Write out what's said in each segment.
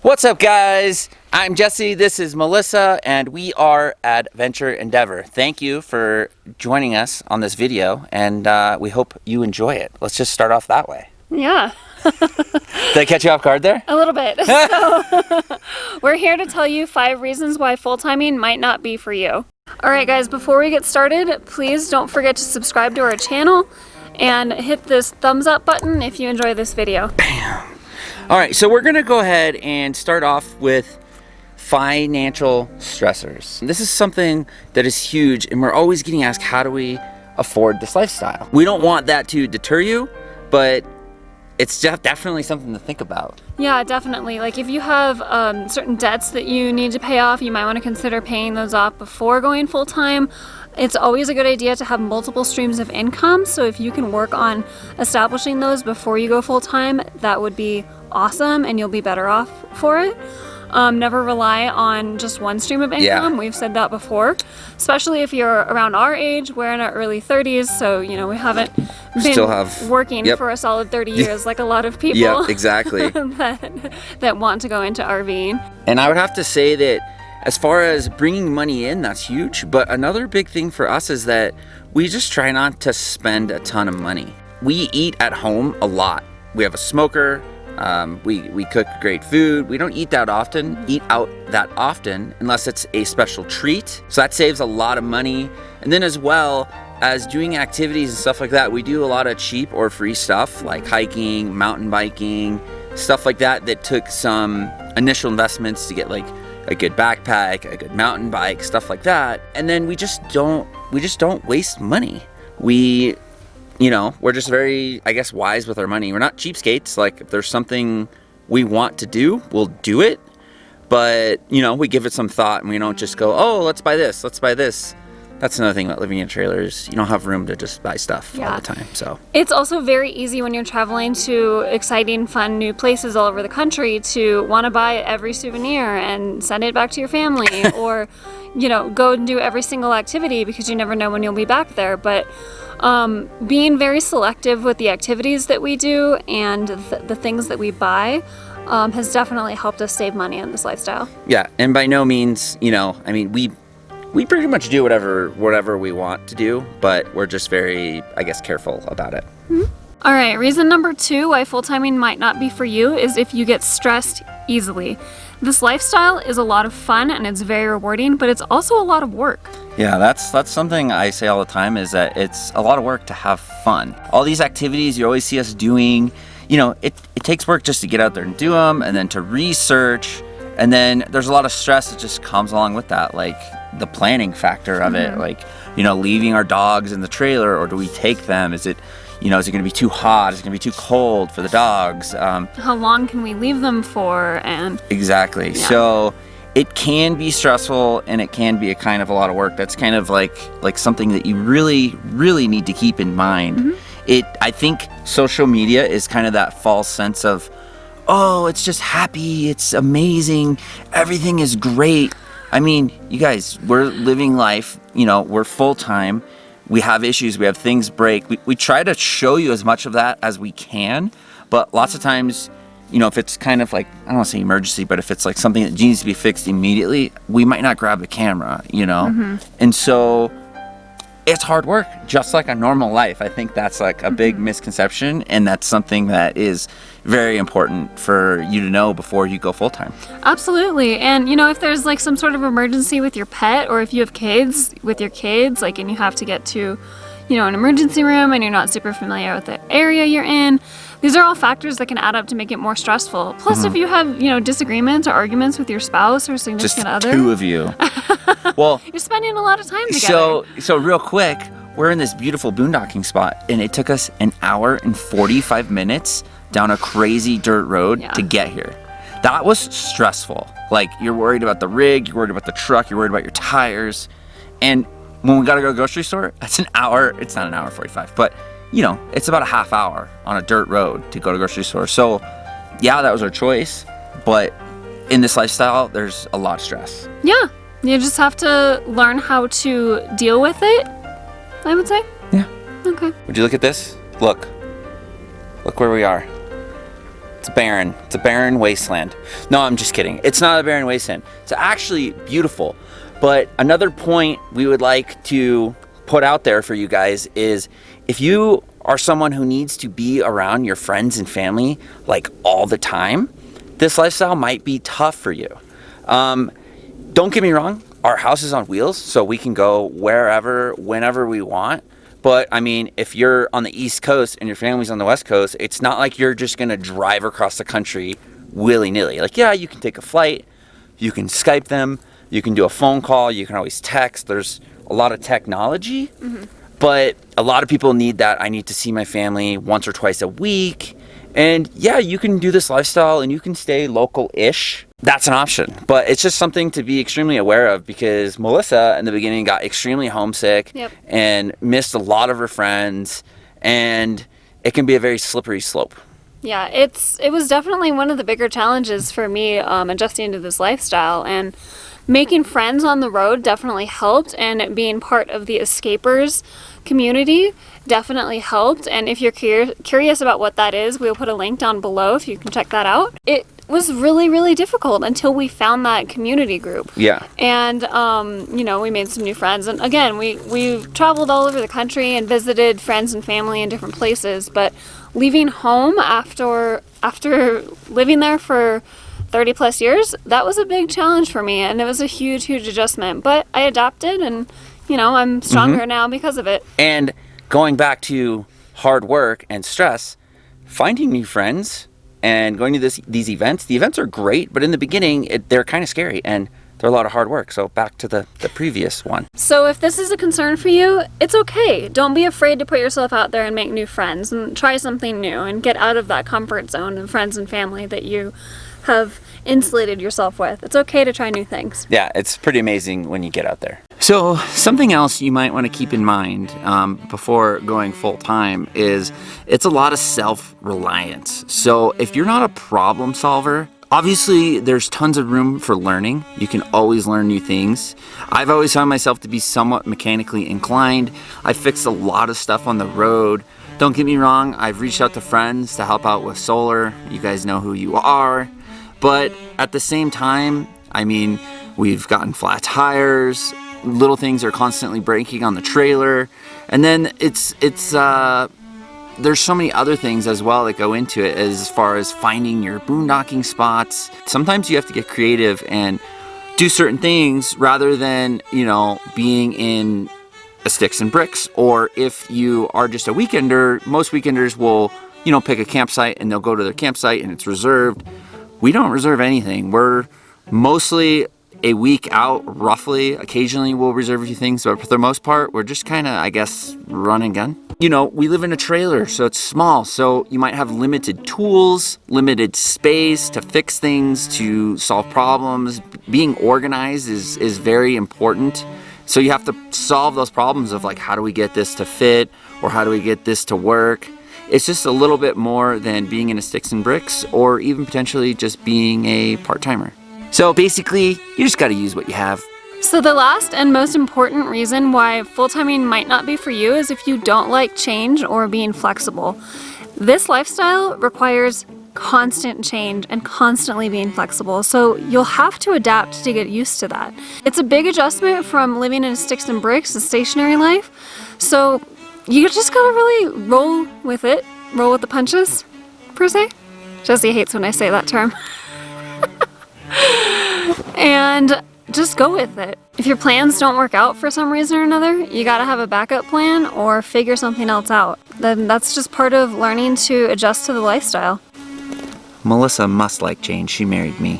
What's up, guys? I'm Jesse, this is Melissa, and we are Adventure Endeavor. Thank you for joining us on this video, and we hope you enjoy it. Let's just start off that way. Yeah. Did I catch you off guard there? A little bit. So, we're here to tell you 5 reasons why full-timing might not be for you. Alright guys, before we get started, please don't forget to subscribe to our channel and hit this thumbs up button if you enjoy this video. Bam! Alright, so we're going to go ahead and start off with financial stressors. This is something that is huge, and we're always getting asked, how do we afford this lifestyle? We don't want that to deter you, but it's definitely something to think about. Yeah, definitely. Like if you have certain debts that you need to pay off, you might want to consider paying those off before going full-time. It's always a good idea to have multiple streams of income, so if you can work on establishing those before you go full-time, that would be awesome and you'll be better off for it. Never rely on just one stream of income. Yeah. We've said that before, especially if you're around our age. We're in our early 30s, so you know we haven't been working for a solid 30 years like a lot of people. Yeah, exactly. that want to go into RVing. And I would have to say that as far as bringing money in, that's huge. But another big thing for us is that we just try not to spend a ton of money. We eat at home a lot. We have a smoker. We cook great food. We don't eat out that often unless it's a special treat. So that saves a lot of money. And then as well as doing activities and stuff like that, we do a lot of cheap or free stuff like hiking, mountain biking, stuff like that took some initial investments to get like a good backpack, a good mountain bike, stuff like that. And then we just don't waste money. We're just very, I guess, wise with our money. We're not cheapskates. Like, if there's something we want to do, we'll do it. But, we give it some thought and we don't just go, oh, let's buy this, let's buy this. That's another thing about living in trailers. You don't have room to just buy stuff all the time, so. It's also very easy when you're traveling to exciting, fun, new places all over the country to want to buy every souvenir and send it back to your family or, go and do every single activity because you never know when you'll be back there. But being very selective with the activities that we do and the things that we buy has definitely helped us save money on this lifestyle. Yeah, and by no means, we pretty much do whatever we want to do, but we're just very, I guess, careful about it. Mm-hmm. All right, reason number 2 why full-timing might not be for you is if you get stressed easily. This lifestyle is a lot of fun and it's very rewarding, but it's also a lot of work. Yeah, that's something I say all the time, is that it's a lot of work to have fun. All these activities you always see us doing, it takes work just to get out there and do them, and then to research, and then there's a lot of stress that just comes along with that, like the planning factor of it, like, leaving our dogs in the trailer, or do we take them? Is it going to be too hot? Is it going to be too cold for the dogs? How long can we leave them for? And exactly. Yeah. So it can be stressful and it can be a kind of a lot of work. That's kind of like something that you really, really need to keep in mind. Mm-hmm. I think social media is kind of that false sense of, oh, it's just happy, it's amazing, everything is great. I mean, you guys, we're living life, we're full-time. We have issues, we have things break. We try to show you as much of that as we can, but lots of times, if it's kind of like, I don't want to say emergency, but if it's like something that needs to be fixed immediately, we might not grab the camera, Mm-hmm. And so it's hard work, just like a normal life. I think that's like a big misconception, and that's something that is very important for you to know before you go full-time. Absolutely. And if there's like some sort of emergency with your pet, or if you have kids with your kids, like, and you have to get to an emergency room and you're not super familiar with the area you're in, these are all factors that can add up to make it more stressful. Plus, if you have disagreements or arguments with your spouse or significant other, just 2 of you. Well, you're spending a lot of time together. So real quick, we're in this beautiful boondocking spot, and it took us an hour and 45 minutes down a crazy dirt road to get here. That was stressful. Like, you're worried about the rig, you're worried about the truck, you're worried about your tires. And when we gotta go to the grocery store, that's an hour. It's not an hour 45, but it's about a half hour on a dirt road to go to the grocery store. So yeah, that was our choice, but in this lifestyle, there's a lot of stress. Yeah, you just have to learn how to deal with it, I would say. Yeah. Okay. Would you look at this? Look where we are. It's barren. It's a barren wasteland. No, I'm just kidding. It's not a barren wasteland. It's actually beautiful. But another point we would like to put out there for you guys is if you are someone who needs to be around your friends and family like all the time, this lifestyle might be tough for you. Don't get me wrong. Our house is on wheels, so we can go wherever, whenever we want. But I mean, if you're on the East Coast and your family's on the West Coast, it's not like you're just gonna drive across the country willy-nilly. Like, yeah, you can take a flight, you can Skype them, you can do a phone call, you can always text. There's a lot of technology, but a lot of people need that. I need to see my family once or twice a week. And yeah, you can do this lifestyle and you can stay local-ish. That's an option, but it's just something to be extremely aware of because Melissa in the beginning got extremely homesick and missed a lot of her friends, and it can be a very slippery slope. Yeah, it was definitely one of the bigger challenges for me adjusting to this lifestyle, and making friends on the road definitely helped, and being part of the Xscapers community definitely helped. And if you're curious about what that is, we'll put a link down below if you can check that out. It was really, really difficult until we found that community group. Yeah. And, you know, we made some new friends. And again, we traveled all over the country and visited friends and family in different places. But leaving home after living there for 30 plus years, that was a big challenge for me. And it was a huge, huge adjustment. But I adapted, and, you know, I'm stronger now because of it. And going back to hard work and stress, finding new friends and going to these events, the events are great, but in the beginning, they're kind of scary and they're a lot of hard work. So back to the previous one. So if this is a concern for you, it's okay. Don't be afraid to put yourself out there and make new friends and try something new and get out of that comfort zone of friends and family that you have insulated yourself with. It's okay to try new things. Yeah, it's pretty amazing when you get out there. So something else you might want to keep in mind before going full time is it's a lot of self-reliance. So if you're not a problem solver, obviously there's tons of room for learning. You can always learn new things. I've always found myself to be somewhat mechanically inclined. I fixed a lot of stuff on the road. Don't get me wrong, I've reached out to friends to help out with solar. You guys know who you are. But at the same time, I mean, we've gotten flat tires, little things are constantly breaking on the trailer, and then there's so many other things as well that go into it as far as finding your boondocking spots. Sometimes you have to get creative and do certain things rather than, you know, being in a sticks and bricks. Or if you are just a weekender, most weekenders will, you know, pick a campsite and they'll go to their campsite and it's reserved. We don't reserve anything. We're mostly a week out, roughly. Occasionally we'll reserve a few things, but for the most part, we're just kind of, I guess, run and gun. You know, we live in a trailer, so it's small. So you might have limited tools, limited space to fix things, to solve problems. Being organized is very important. So you have to solve those problems of like, how do we get this to fit? Or how do we get this to work? It's just a little bit more than being in a sticks and bricks, or even potentially just being a part-timer. So basically, you just gotta use what you have. So the last and most important reason why full-timing might not be for you is if you don't like change or being flexible. This lifestyle requires constant change and constantly being flexible, so you'll have to adapt to get used to that. It's a big adjustment from living in sticks and bricks, a stationary life, so you just gotta really roll with it, roll with the punches, per se. Jesse hates when I say that term. And just go with it. If your plans don't work out for some reason or another, you gotta have a backup plan or figure something else out. Then that's just part of learning to adjust to the lifestyle. Melissa must like change. She married me.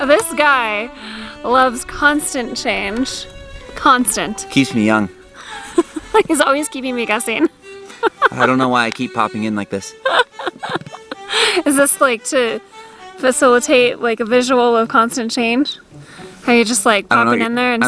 This guy loves constant change. Constant. Keeps me young. He's always keeping me guessing. I don't know why I keep popping in like this. Is this like to facilitate like a visual of constant change? Are you just like popping in there and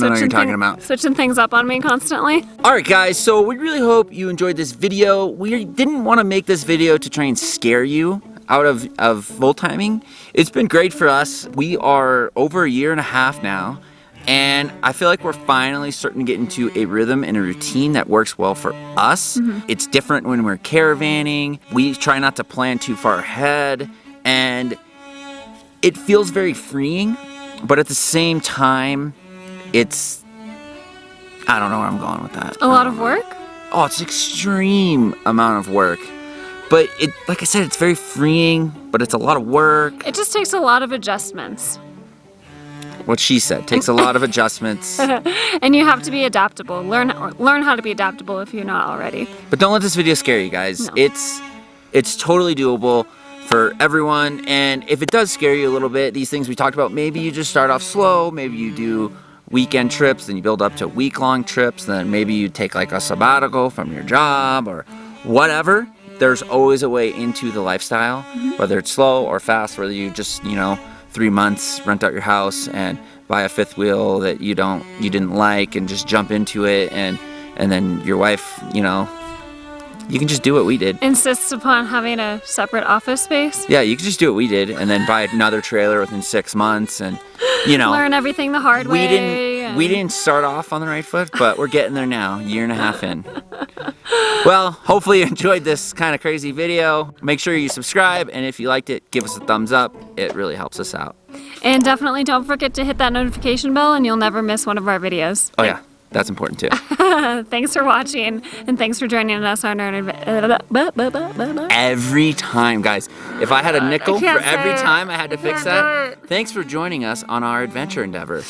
switching things up on me constantly? Alright guys, so we really hope you enjoyed this video. We didn't want to make this video to try and scare you out of full timing. It's been great for us. We are over 1.5 years now And I feel like we're finally starting to get into a rhythm and a routine that works well for us. It's different when we're caravanning. We try not to plan too far ahead. And it feels very freeing. But at the same time, it's... I don't know where I'm going with that. A lot of work? Oh, it's an extreme amount of work. But it, like I said, it's very freeing, but it's a lot of work. It just takes a lot of adjustments. What she said, takes a lot of adjustments. And you have to be adaptable. Learn how to be adaptable if you're not already. But don't let this video scare you guys. No. It's totally doable for everyone. And if it does scare you a little bit, these things we talked about, maybe you just start off slow. Maybe you do weekend trips, then you build up to week-long trips. Then maybe you take like a sabbatical from your job or whatever. There's always a way into the lifestyle, whether it's slow or fast, whether you just, 3 months, rent out your house and buy a fifth wheel that you didn't like and just jump into it, and then your wife, you can just do what we did. Insists upon having a separate office space. Yeah, you can just do what we did and then buy another trailer within 6 months and, learn everything the hard way. We didn't start off on the right foot, but we're getting there now, 1.5 years in. Well, hopefully you enjoyed this kind of crazy video. Make sure you subscribe, and if you liked it, give us a thumbs up. It really helps us out. And definitely don't forget to hit that notification bell and you'll never miss one of our videos. Oh yeah, that's important too. Thanks for watching, and thanks for joining us on our Every time, guys. If I had a nickel for every say it. time I had to fix can't do that, thanks for joining us on our adventure endeavor.